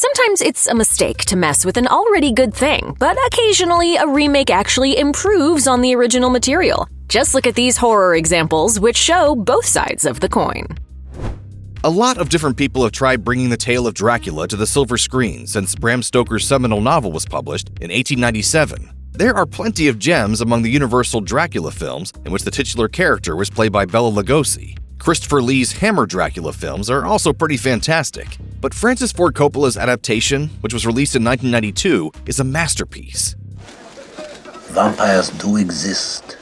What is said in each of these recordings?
Sometimes it's a mistake to mess with an already good thing, but occasionally a remake actually improves on the original material. Just look at these horror examples, which show both sides of the coin. A lot of different people have tried bringing the tale of Dracula to the silver screen since Bram Stoker's seminal novel was published in 1897. There are plenty of gems among the Universal Dracula films in which the titular character was played by Bela Lugosi. Christopher Lee's Hammer Dracula films are also pretty fantastic, but Francis Ford Coppola's adaptation, which was released in 1992, is a masterpiece. Vampires do exist.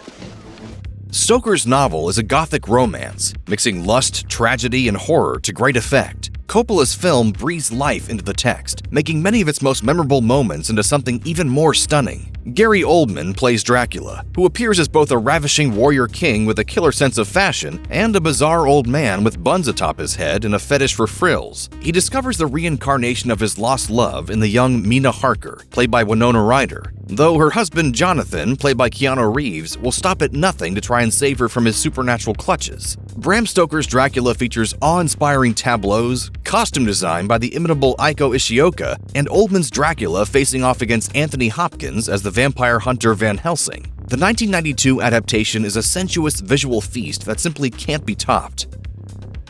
Stoker's novel is a gothic romance, mixing lust, tragedy, and horror to great effect. Coppola's film breathes life into the text, making many of its most memorable moments into something even more stunning. Gary Oldman plays Dracula, who appears as both a ravishing warrior king with a killer sense of fashion and a bizarre old man with buns atop his head and a fetish for frills. He discovers the reincarnation of his lost love in the young Mina Harker, played by Winona Ryder, though her husband Jonathan, played by Keanu Reeves, will stop at nothing to try and save her from his supernatural clutches. Bram Stoker's Dracula features awe-inspiring tableaus, costume design by the inimitable Eiko Ishioka, and Oldman's Dracula facing off against Anthony Hopkins as the vampire hunter Van Helsing. The 1992 adaptation is a sensuous visual feast that simply can't be topped.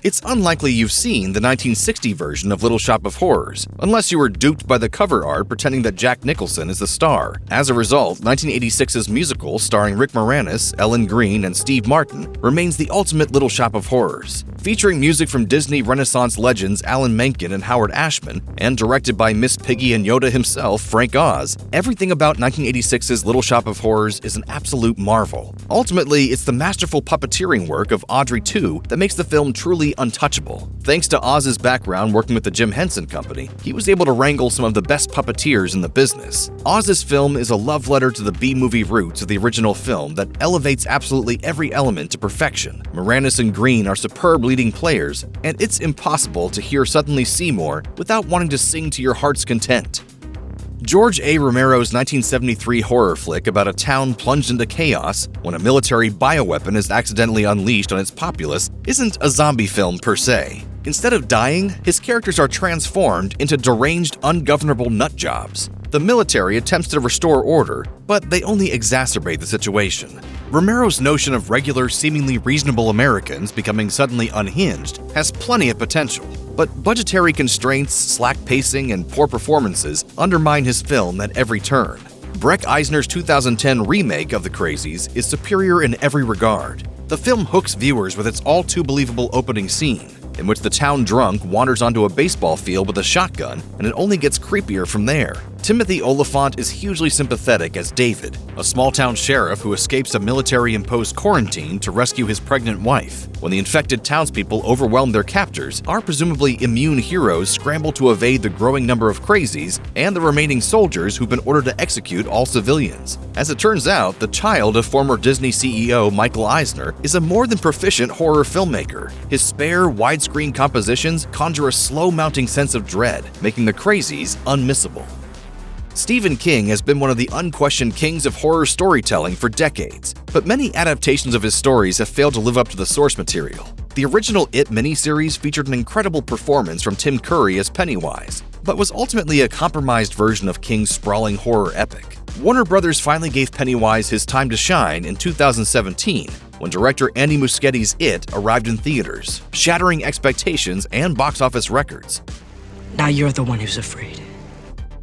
It's unlikely you've seen the 1960 version of Little Shop of Horrors, unless you were duped by the cover art pretending that Jack Nicholson is the star. As a result, 1986's musical starring Rick Moranis, Ellen Greene, and Steve Martin remains the ultimate Little Shop of Horrors. Featuring music from Disney Renaissance legends Alan Menken and Howard Ashman, and directed by Miss Piggy and Yoda himself, Frank Oz, everything about 1986's Little Shop of Horrors is an absolute marvel. Ultimately, it's the masterful puppeteering work of Audrey II that makes the film truly untouchable. Thanks to Oz's background working with the Jim Henson Company, he was able to wrangle some of the best puppeteers in the business. Oz's film is a love letter to the B-movie roots of the original film that elevates absolutely every element to perfection. Moranis and Green are superb leading players, and it's impossible to hear Suddenly Seymour without wanting to sing to your heart's content. George A. Romero's 1973 horror flick about a town plunged into chaos when a military bioweapon is accidentally unleashed on its populace isn't a zombie film per se. Instead of dying, his characters are transformed into deranged, ungovernable nutjobs. The military attempts to restore order, but they only exacerbate the situation. Romero's notion of regular, seemingly reasonable Americans becoming suddenly unhinged has plenty of potential, but budgetary constraints, slack pacing, and poor performances undermine his film at every turn. Breck Eisner's 2010 remake of The Crazies is superior in every regard. The film hooks viewers with its all-too-believable opening scene, in which the town drunk wanders onto a baseball field with a shotgun, and it only gets creepier from there. Timothy Olyphant is hugely sympathetic as David, a small-town sheriff who escapes a military-imposed quarantine to rescue his pregnant wife. When the infected townspeople overwhelm their captors, our presumably immune heroes scramble to evade the growing number of crazies and the remaining soldiers who've been ordered to execute all civilians. As it turns out, the child of former Disney CEO Michael Eisner is a more than proficient horror filmmaker. His spare, widescreen compositions conjure a slow-mounting sense of dread, making the Crazies unmissable. Stephen King has been one of the unquestioned kings of horror storytelling for decades, but many adaptations of his stories have failed to live up to the source material. The original It miniseries featured an incredible performance from Tim Curry as Pennywise, but was ultimately a compromised version of King's sprawling horror epic. Warner Brothers finally gave Pennywise his time to shine in 2017, when director Andy Muschietti's It arrived in theaters, shattering expectations and box office records. Now you're the one who's afraid.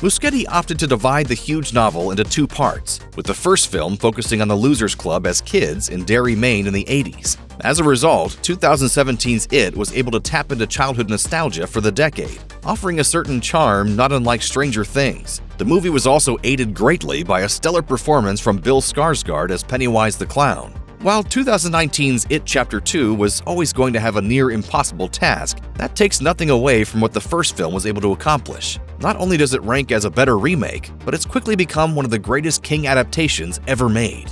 Muschietti opted to divide the huge novel into two parts, with the first film focusing on the Losers Club as kids in Derry, Maine in the 80s. As a result, 2017's It was able to tap into childhood nostalgia for the decade, offering a certain charm not unlike Stranger Things. The movie was also aided greatly by a stellar performance from Bill Skarsgård as Pennywise the Clown. While 2019's It Chapter 2 was always going to have a near-impossible task, that takes nothing away from what the first film was able to accomplish. Not only does it rank as a better remake, but it's quickly become one of the greatest King adaptations ever made.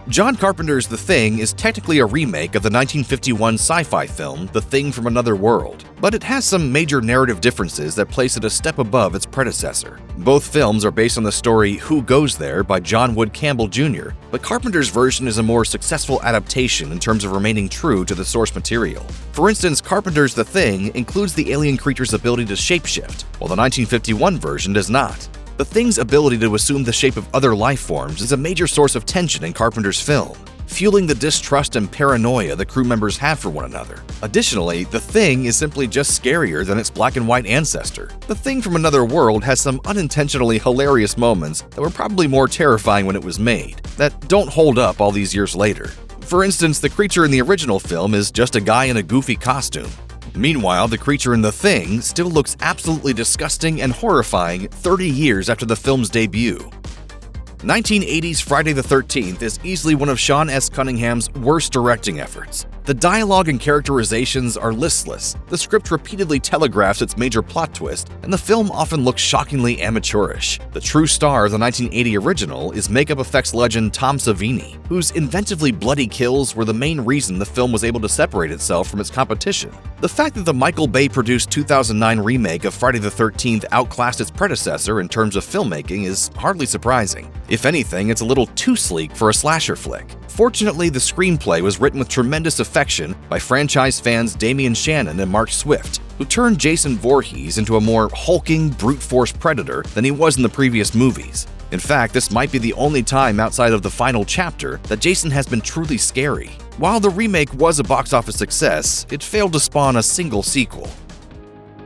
John Carpenter's The Thing is technically a remake of the 1951 sci-fi film The Thing from Another World, but it has some major narrative differences that place it a step above its predecessor. Both films are based on the story Who Goes There by John Wood Campbell Jr., but Carpenter's version is a more successful adaptation in terms of remaining true to the source material. For instance, Carpenter's The Thing includes the alien creature's ability to shapeshift, while the 1951 version does not. The Thing's ability to assume the shape of other life forms is a major source of tension in Carpenter's film, fueling the distrust and paranoia the crew members have for one another. Additionally, The Thing is simply just scarier than its black and white ancestor. The Thing from Another World has some unintentionally hilarious moments that were probably more terrifying when it was made, that don't hold up all these years later. For instance, the creature in the original film is just a guy in a goofy costume. Meanwhile, the creature in The Thing still looks absolutely disgusting and horrifying 30 years after the film's debut. 1980's Friday the 13th is easily one of Sean S. Cunningham's worst directing efforts. The dialogue and characterizations are listless, the script repeatedly telegraphs its major plot twist, and the film often looks shockingly amateurish. The true star of the 1980 original is makeup effects legend Tom Savini, whose inventively bloody kills were the main reason the film was able to separate itself from its competition. The fact that the Michael Bay-produced 2009 remake of Friday the 13th outclassed its predecessor in terms of filmmaking is hardly surprising. If anything, it's a little too sleek for a slasher flick. Fortunately, the screenplay was written with tremendous affection by franchise fans Damian Shannon and Mark Swift, who turned Jason Voorhees into a more hulking, brute-force predator than he was in the previous movies. In fact, this might be the only time outside of the final chapter that Jason has been truly scary. While the remake was a box office success, it failed to spawn a single sequel.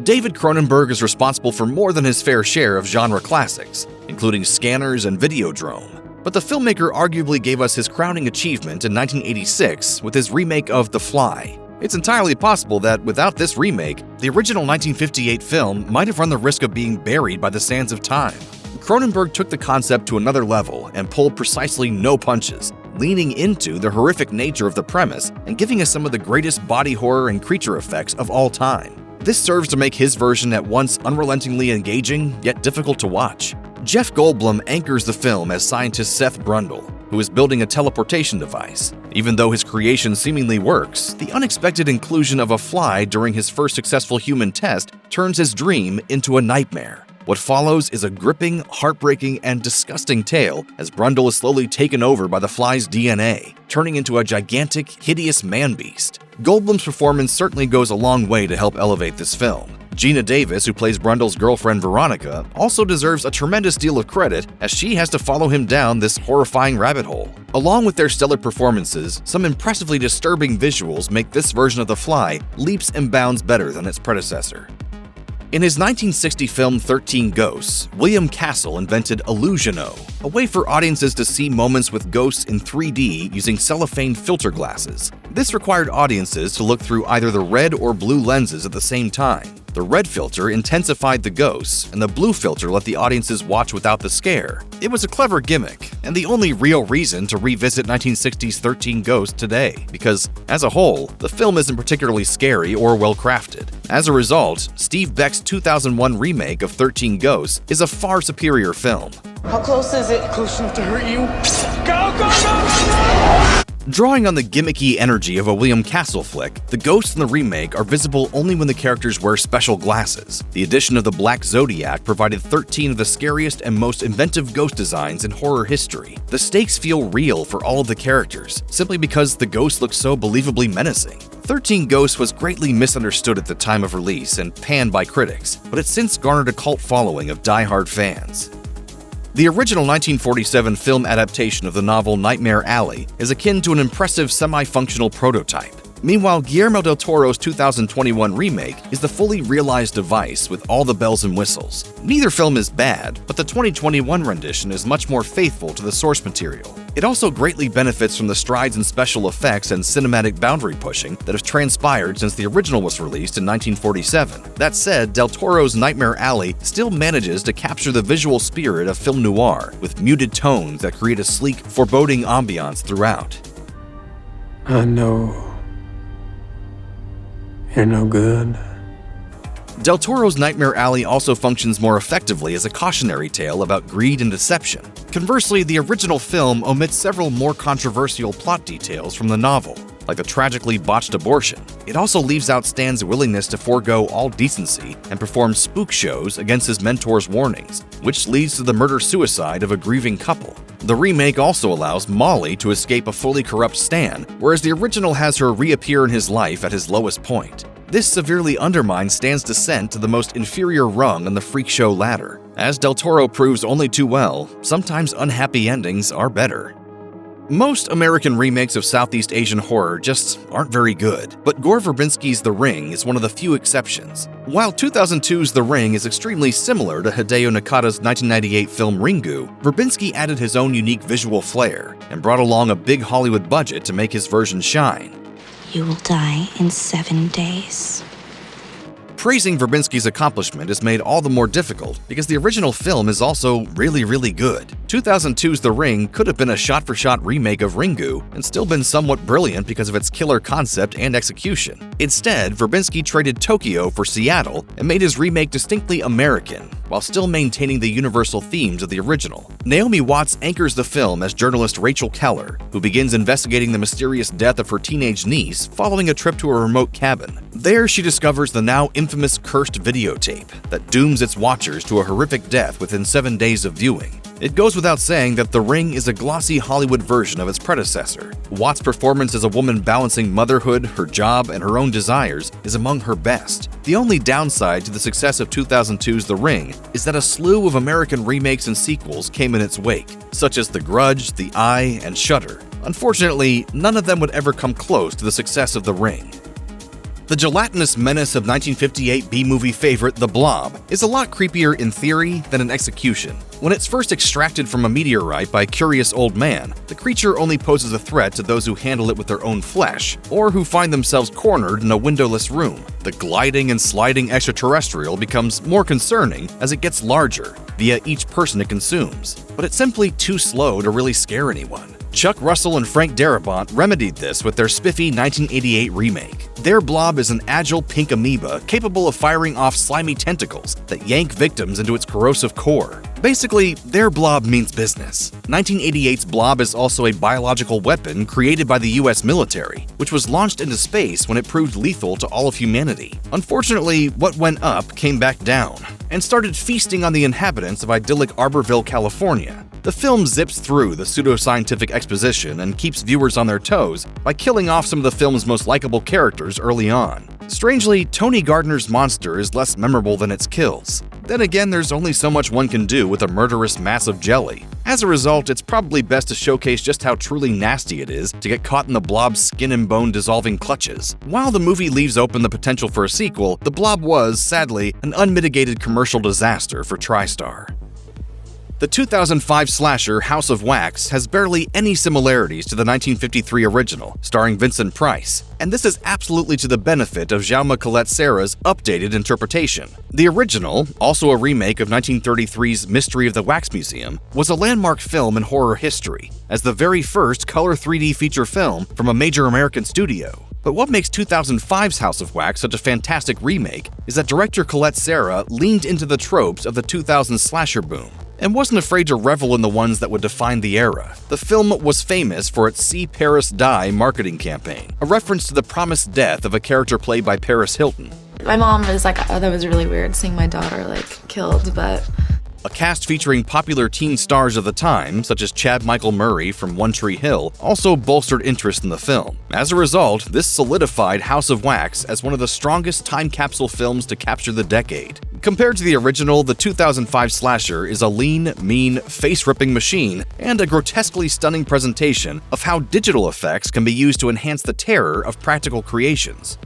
David Cronenberg is responsible for more than his fair share of genre classics, including Scanners and Videodrome. But the filmmaker arguably gave us his crowning achievement in 1986 with his remake of The Fly. It's entirely possible that without this remake, the original 1958 film might have run the risk of being buried by the sands of time. Cronenberg took the concept to another level and pulled precisely no punches, leaning into the horrific nature of the premise and giving us some of the greatest body horror and creature effects of all time. This serves to make his version at once unrelentingly engaging, yet difficult to watch. Jeff Goldblum anchors the film as scientist Seth Brundle, who is building a teleportation device. Even though his creation seemingly works, the unexpected inclusion of a fly during his first successful human test turns his dream into a nightmare. What follows is a gripping, heartbreaking, and disgusting tale as Brundle is slowly taken over by the fly's DNA, turning into a gigantic, hideous man-beast. Goldblum's performance certainly goes a long way to help elevate this film. Gina Davis, who plays Brundle's girlfriend Veronica, also deserves a tremendous deal of credit as she has to follow him down this horrifying rabbit hole. Along with their stellar performances, some impressively disturbing visuals make this version of The Fly leaps and bounds better than its predecessor. In his 1960 film 13 Ghosts, William Castle invented Illusiono, a way for audiences to see moments with ghosts in 3D using cellophane filter glasses. This required audiences to look through either the red or blue lenses at the same time. The red filter intensified the ghosts, and the blue filter let the audiences watch without the scare. It was a clever gimmick, and the only real reason to revisit 1960's 13 Ghosts today, because, as a whole, the film isn't particularly scary or well-crafted. As a result, Steve Beck's 2001 remake of 13 Ghosts is a far superior film. How close is it? Close enough to hurt you? Go, go, go! Drawing on the gimmicky energy of a William Castle flick, the ghosts in the remake are visible only when the characters wear special glasses. The addition of the Black Zodiac provided 13 of the scariest and most inventive ghost designs in horror history. The stakes feel real for all of the characters, simply because the ghosts look so believably menacing. 13 Ghosts was greatly misunderstood at the time of release and panned by critics, but it's since garnered a cult following of die-hard fans. The original 1947 film adaptation of the novel Nightmare Alley is akin to an impressive semi-functional prototype. Meanwhile, Guillermo del Toro's 2021 remake is the fully realized device with all the bells and whistles. Neither film is bad, but the 2021 rendition is much more faithful to the source material. It also greatly benefits from the strides in special effects and cinematic boundary pushing that have transpired since the original was released in 1947. That said, Del Toro's Nightmare Alley still manages to capture the visual spirit of film noir with muted tones that create a sleek, foreboding ambiance throughout. I know you're no good. Del Toro's Nightmare Alley also functions more effectively as a cautionary tale about greed and deception. Conversely, the original film omits several more controversial plot details from the novel, like the tragically botched abortion. It also leaves out Stan's willingness to forego all decency and perform spook shows against his mentor's warnings, which leads to the murder-suicide of a grieving couple. The remake also allows Molly to escape a fully corrupt Stan, whereas the original has her reappear in his life at his lowest point. This severely undermines Stan's descent to the most inferior rung on the freak show ladder. As Del Toro proves only too well, sometimes unhappy endings are better. Most American remakes of Southeast Asian horror just aren't very good, but Gore Verbinski's The Ring is one of the few exceptions. While 2002's The Ring is extremely similar to Hideo Nakata's 1998 film Ringu, Verbinski added his own unique visual flair and brought along a big Hollywood budget to make his version shine. You will die in 7 days. Praising Verbinski's accomplishment is made all the more difficult because the original film is also really good. 2002's The Ring could have been a shot-for-shot remake of Ringu and still been somewhat brilliant because of its killer concept and execution. Instead, Verbinski traded Tokyo for Seattle and made his remake distinctly American, while still maintaining the universal themes of the original. Naomi Watts anchors the film as journalist Rachel Keller, who begins investigating the mysterious death of her teenage niece following a trip to a remote cabin. There, she discovers the now infamous cursed videotape that dooms its watchers to a horrific death within 7 days of viewing. It goes without saying that The Ring is a glossy Hollywood version of its predecessor. Watts' performance as a woman balancing motherhood, her job, and her own desires is among her best. The only downside to the success of 2002's The Ring is that a slew of American remakes and sequels came in its wake, such as The Grudge, The Eye, and Shudder. Unfortunately, none of them would ever come close to the success of The Ring. The gelatinous menace of 1958 B-movie favorite The Blob is a lot creepier in theory than in execution. When it's first extracted from a meteorite by a curious old man, the creature only poses a threat to those who handle it with their own flesh, or who find themselves cornered in a windowless room. The gliding and sliding extraterrestrial becomes more concerning as it gets larger, via each person it consumes, but it's simply too slow to really scare anyone. Chuck Russell and Frank Darabont remedied this with their spiffy 1988 remake. Their Blob is an agile pink amoeba capable of firing off slimy tentacles that yank victims into its corrosive core. Basically, their Blob means business. 1988's Blob is also a biological weapon created by the US military, which was launched into space when it proved lethal to all of humanity. Unfortunately, what went up came back down, and started feasting on the inhabitants of idyllic Arborville, California. The film zips through the pseudoscientific exposition and keeps viewers on their toes by killing off some of the film's most likable characters early on. Strangely, Tony Gardner's monster is less memorable than its kills. Then again, there's only so much one can do with a murderous mass of jelly. As a result, it's probably best to showcase just how truly nasty it is to get caught in the Blob's skin and bone dissolving clutches. While the movie leaves open the potential for a sequel, the Blob was, sadly, an unmitigated commercial disaster for TriStar. The 2005 slasher House of Wax has barely any similarities to the 1953 original, starring Vincent Price, and this is absolutely to the benefit of Jaume Collet-Serra's updated interpretation. The original, also a remake of 1933's Mystery of the Wax Museum, was a landmark film in horror history, as the very first color 3D feature film from a major American studio. But what makes 2005's House of Wax such a fantastic remake is that director Collet-Serra leaned into the tropes of the 2000s slasher boom, and wasn't afraid to revel in the ones that would define the era. The film was famous for its See Paris Die marketing campaign, a reference to the promised death of a character played by Paris Hilton. My mom was like, oh, that was really weird seeing my daughter killed, but... A cast featuring popular teen stars of the time, such as Chad Michael Murray from One Tree Hill, also bolstered interest in the film. As a result, this solidified House of Wax as one of the strongest time capsule films to capture the decade. Compared to the original, the 2005 slasher is a lean, mean, face-ripping machine and a grotesquely stunning presentation of how digital effects can be used to enhance the terror of practical creations.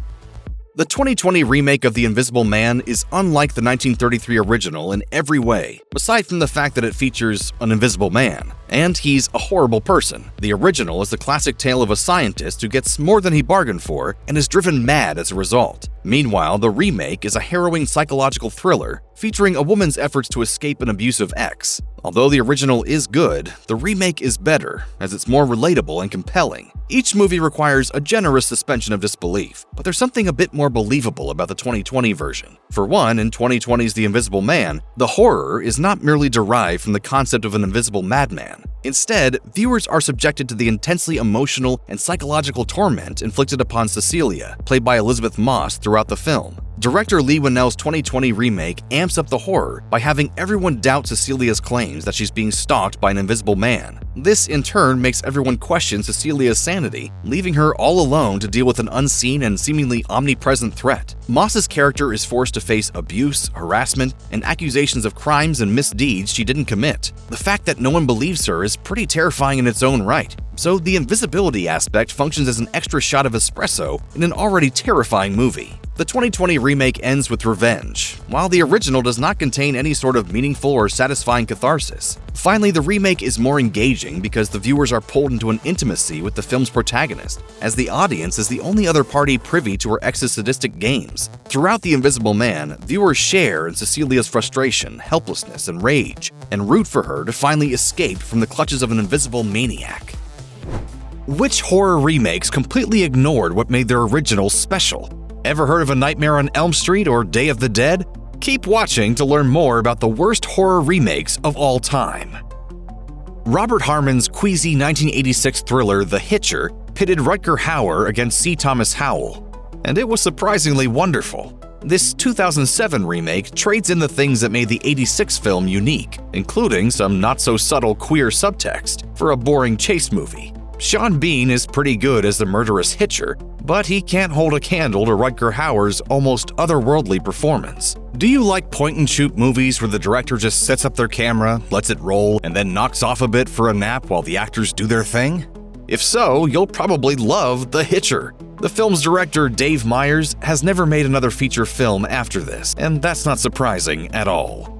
The 2020 remake of The Invisible Man is unlike the 1933 original in every way, aside from the fact that it features an invisible man, and he's a horrible person. The original is the classic tale of a scientist who gets more than he bargained for and is driven mad as a result. Meanwhile, the remake is a harrowing psychological thriller featuring a woman's efforts to escape an abusive ex. Although the original is good, the remake is better, as it's more relatable and compelling. Each movie requires a generous suspension of disbelief, but there's something a bit more believable about the 2020 version. For one, in 2020's The Invisible Man, the horror is not merely derived from the concept of an invisible madman. Instead, viewers are subjected to the intensely emotional and psychological torment inflicted upon Cecilia, played by Elizabeth Moss, throughout the film. Director Leigh Whannell's 2020 remake amps up the horror by having everyone doubt Cecilia's claims that she's being stalked by an invisible man. This, in turn, makes everyone question Cecilia's sanity, leaving her all alone to deal with an unseen and seemingly omnipresent threat. Moss's character is forced to face abuse, harassment, and accusations of crimes and misdeeds she didn't commit. The fact that no one believes her is pretty terrifying in its own right. So the invisibility aspect functions as an extra shot of espresso in an already terrifying movie. The 2020 remake ends with revenge, while the original does not contain any sort of meaningful or satisfying catharsis. Finally, the remake is more engaging because the viewers are pulled into an intimacy with the film's protagonist, as the audience is the only other party privy to her ex's sadistic games. Throughout The Invisible Man, viewers share in Cecilia's frustration, helplessness, and rage, and root for her to finally escape from the clutches of an invisible maniac. Which horror remakes completely ignored what made their original special? Ever heard of A Nightmare on Elm Street or Day of the Dead? Keep watching to learn more about the worst horror remakes of all time. Robert Harmon's queasy 1986 thriller The Hitcher pitted Rutger Hauer against C. Thomas Howell, and it was surprisingly wonderful. This 2007 remake trades in the things that made the '86 film unique, including some not-so-subtle queer subtext, for a boring chase movie. Sean Bean is pretty good as the murderous Hitcher, but he can't hold a candle to Rutger Hauer's almost otherworldly performance. Do you like point-and-shoot movies where the director just sets up their camera, lets it roll, and then knocks off a bit for a nap while the actors do their thing? If so, you'll probably love The Hitcher. The film's director, Dave Meyers, has never made another feature film after this, and that's not surprising at all.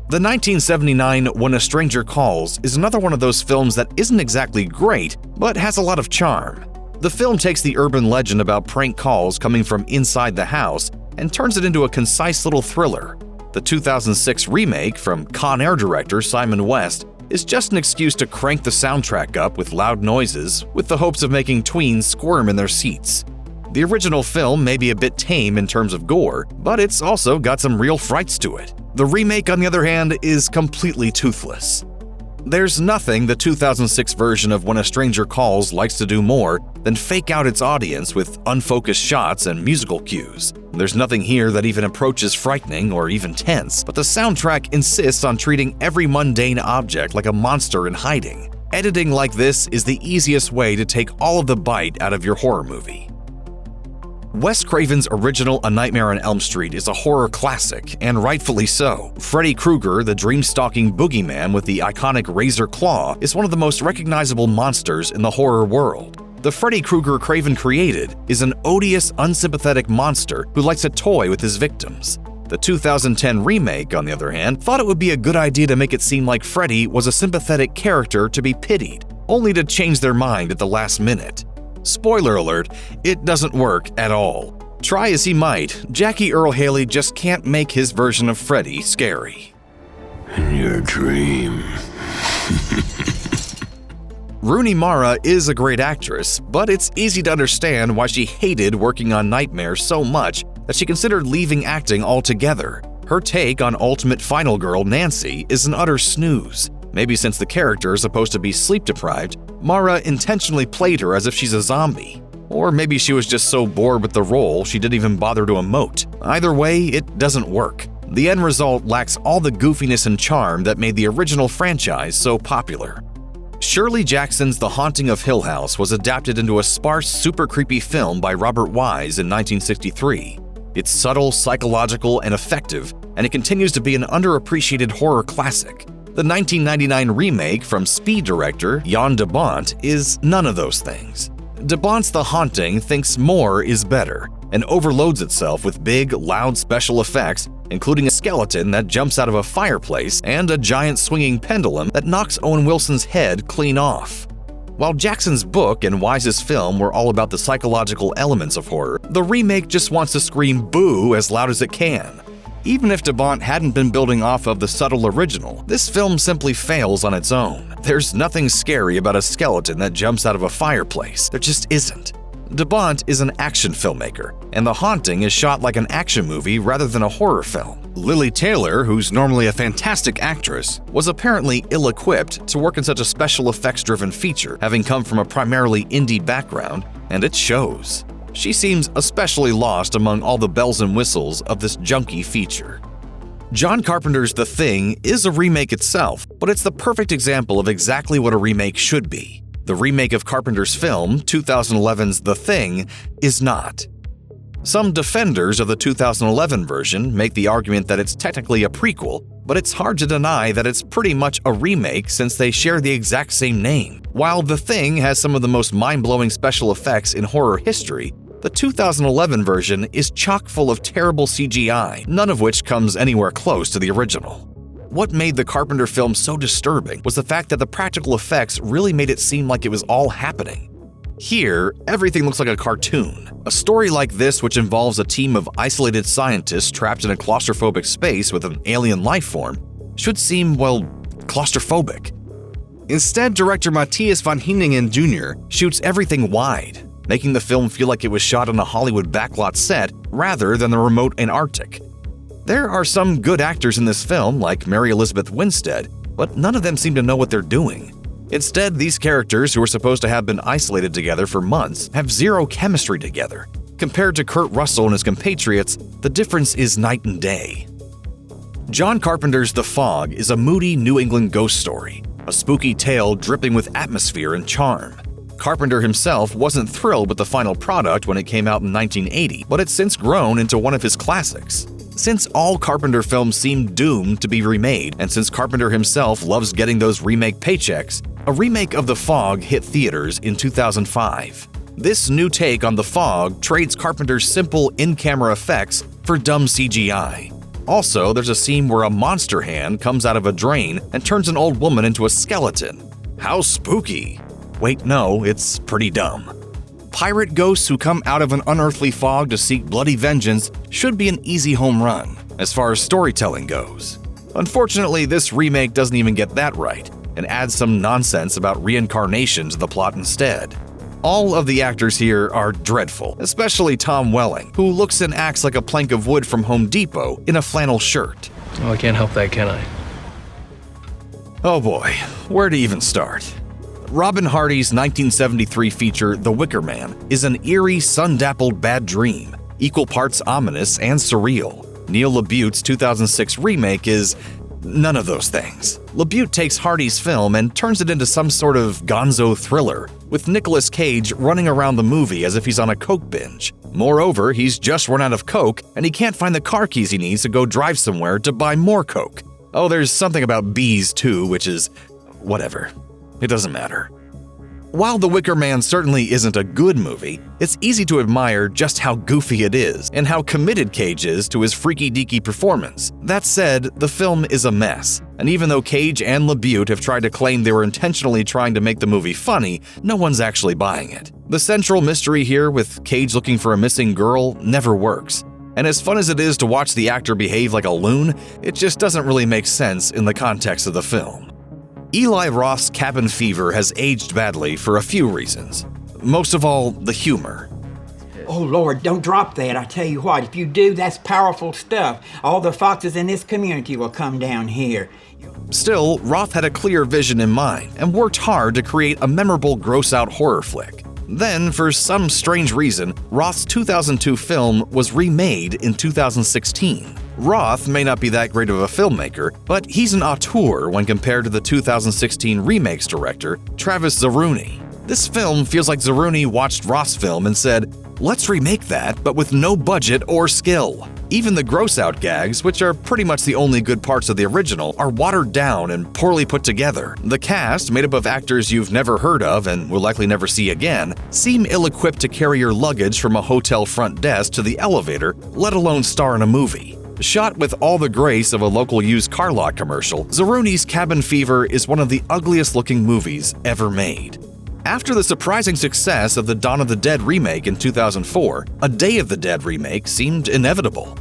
The 1979 When a Stranger Calls is another one of those films that isn't exactly great, but has a lot of charm. The film takes the urban legend about prank calls coming from inside the house and turns it into a concise little thriller. The 2006 remake from Con Air director Simon West is just an excuse to crank the soundtrack up with loud noises with the hopes of making tweens squirm in their seats. The original film may be a bit tame in terms of gore, but it's also got some real frights to it. The remake, on the other hand, is completely toothless. There's nothing the 2006 version of When a Stranger Calls likes to do more than fake out its audience with unfocused shots and musical cues. There's nothing here that even approaches frightening or even tense, but the soundtrack insists on treating every mundane object like a monster in hiding. Editing like this is the easiest way to take all of the bite out of your horror movie. Wes Craven's original A Nightmare on Elm Street is a horror classic, and rightfully so. Freddy Krueger, the dream-stalking boogeyman with the iconic razor claw, is one of the most recognizable monsters in the horror world. The Freddy Krueger Craven created is an odious, unsympathetic monster who likes to toy with his victims. The 2010 remake, on the other hand, thought it would be a good idea to make it seem like Freddy was a sympathetic character to be pitied, only to change their mind at the last minute. Spoiler alert, it doesn't work at all. Try as he might, Jackie Earle Haley just can't make his version of Freddy scary. In your dream. Rooney Mara is a great actress, but it's easy to understand why she hated working on Nightmare so much that she considered leaving acting altogether. Her take on Ultimate Final Girl Nancy is an utter snooze. Maybe since the character is supposed to be sleep-deprived, Mara intentionally played her as if she's a zombie. Or maybe she was just so bored with the role she didn't even bother to emote. Either way, it doesn't work. The end result lacks all the goofiness and charm that made the original franchise so popular. Shirley Jackson's The Haunting of Hill House was adapted into a sparse, super creepy film by Robert Wise in 1963. It's subtle, psychological, and effective, and it continues to be an underappreciated horror classic. The 1999 remake from Speed director Jan de Bont is none of those things. De Bont's The Haunting thinks more is better and overloads itself with big, loud special effects, including a skeleton that jumps out of a fireplace and a giant swinging pendulum that knocks Owen Wilson's head clean off. While Jackson's book and Wise's film were all about the psychological elements of horror, the remake just wants to scream boo as loud as it can. Even if de Bont hadn't been building off of the subtle original, this film simply fails on its own. There's nothing scary about a skeleton that jumps out of a fireplace. There just isn't. De Bont is an action filmmaker, and The Haunting is shot like an action movie rather than a horror film. Lily Taylor, who's normally a fantastic actress, was apparently ill-equipped to work in such a special effects-driven feature, having come from a primarily indie background, and it shows. She seems especially lost among all the bells and whistles of this junky feature. John Carpenter's The Thing is a remake itself, but it's the perfect example of exactly what a remake should be. The remake of Carpenter's film, 2011's The Thing, is not. Some defenders of the 2011 version make the argument that it's technically a prequel, but it's hard to deny that it's pretty much a remake since they share the exact same name. While The Thing has some of the most mind-blowing special effects in horror history, the 2011 version is chock full of terrible CGI, none of which comes anywhere close to the original. What made the Carpenter film so disturbing was the fact that the practical effects really made it seem like it was all happening. Here, everything looks like a cartoon. A story like this, which involves a team of isolated scientists trapped in a claustrophobic space with an alien life form, should seem, well, claustrophobic. Instead, director Matthias von Heiningen Jr. shoots everything wide, making the film feel like it was shot on a Hollywood backlot set rather than the remote Antarctic. There are some good actors in this film, like Mary Elizabeth Winstead, but none of them seem to know what they're doing. Instead, these characters, who are supposed to have been isolated together for months, have zero chemistry together. Compared to Kurt Russell and his compatriots, the difference is night and day. John Carpenter's The Fog is a moody New England ghost story, a spooky tale dripping with atmosphere and charm. Carpenter himself wasn't thrilled with the final product when it came out in 1980, but it's since grown into one of his classics. Since all Carpenter films seem doomed to be remade, and since Carpenter himself loves getting those remake paychecks, a remake of The Fog hit theaters in 2005. This new take on The Fog trades Carpenter's simple in-camera effects for dumb CGI. Also, there's a scene where a monster hand comes out of a drain and turns an old woman into a skeleton. How spooky! Wait, no, it's pretty dumb. Pirate ghosts who come out of an unearthly fog to seek bloody vengeance should be an easy home run, as far as storytelling goes. Unfortunately, this remake doesn't even get that right, and adds some nonsense about reincarnation to the plot instead. All of the actors here are dreadful, especially Tom Welling, who looks and acts like a plank of wood from Home Depot in a flannel shirt. Well, I can't help that, can I? Oh boy, where to even start? Robin Hardy's 1973 feature The Wicker Man is an eerie, sun-dappled bad dream, equal parts ominous and surreal. Neil LaBute's 2006 remake is none of those things. LaBute takes Hardy's film and turns it into some sort of gonzo thriller, with Nicolas Cage running around the movie as if he's on a coke binge. Moreover, he's just run out of coke and he can't find the car keys he needs to go drive somewhere to buy more coke. Oh, there's something about bees too, which is whatever. It doesn't matter. While The Wicker Man certainly isn't a good movie, it's easy to admire just how goofy it is and how committed Cage is to his freaky-deaky performance. That said, the film is a mess, and even though Cage and LaBute have tried to claim they were intentionally trying to make the movie funny, no one's actually buying it. The central mystery here, with Cage looking for a missing girl, never works. And as fun as it is to watch the actor behave like a loon, it just doesn't really make sense in the context of the film. Eli Roth's Cabin Fever has aged badly for a few reasons. Most of all, the humor. Oh, Lord, don't drop that. I tell you what, if you do, that's powerful stuff. All the foxes in this community will come down here. Still, Roth had a clear vision in mind and worked hard to create a memorable gross-out horror flick. Then, for some strange reason, Roth's 2002 film was remade in 2016. Roth may not be that great of a filmmaker, but he's an auteur when compared to the 2016 Remakes director, Travis Zaruni. This film feels like Zaruni watched Roth's film and said, let's remake that, but with no budget or skill. Even the gross-out gags, which are pretty much the only good parts of the original, are watered down and poorly put together. The cast, made up of actors you've never heard of and will likely never see again, seem ill-equipped to carry your luggage from a hotel front desk to the elevator, let alone star in a movie. Shot with all the grace of a local used car lot commercial, Zaruni's Cabin Fever is one of the ugliest-looking movies ever made. After the surprising success of the Dawn of the Dead remake in 2004, a Day of the Dead remake seemed inevitable.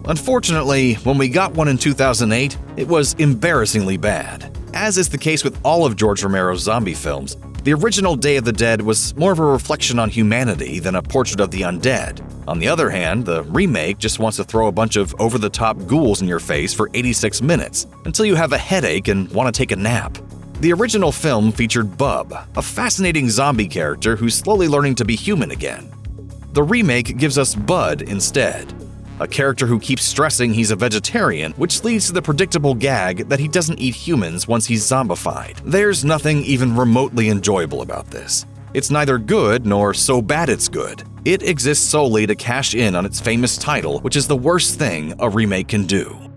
Unfortunately, when we got one in 2008, it was embarrassingly bad. As is the case with all of George Romero's zombie films, the original Day of the Dead was more of a reflection on humanity than a portrait of the undead. On the other hand, the remake just wants to throw a bunch of over-the-top ghouls in your face for 86 minutes until you have a headache and want to take a nap. The original film featured Bub, a fascinating zombie character who's slowly learning to be human again. The remake gives us Bud instead, a character who keeps stressing he's a vegetarian, which leads to the predictable gag that he doesn't eat humans once he's zombified. There's nothing even remotely enjoyable about this. It's neither good nor so bad it's good. It exists solely to cash in on its famous title, which is the worst thing a remake can do.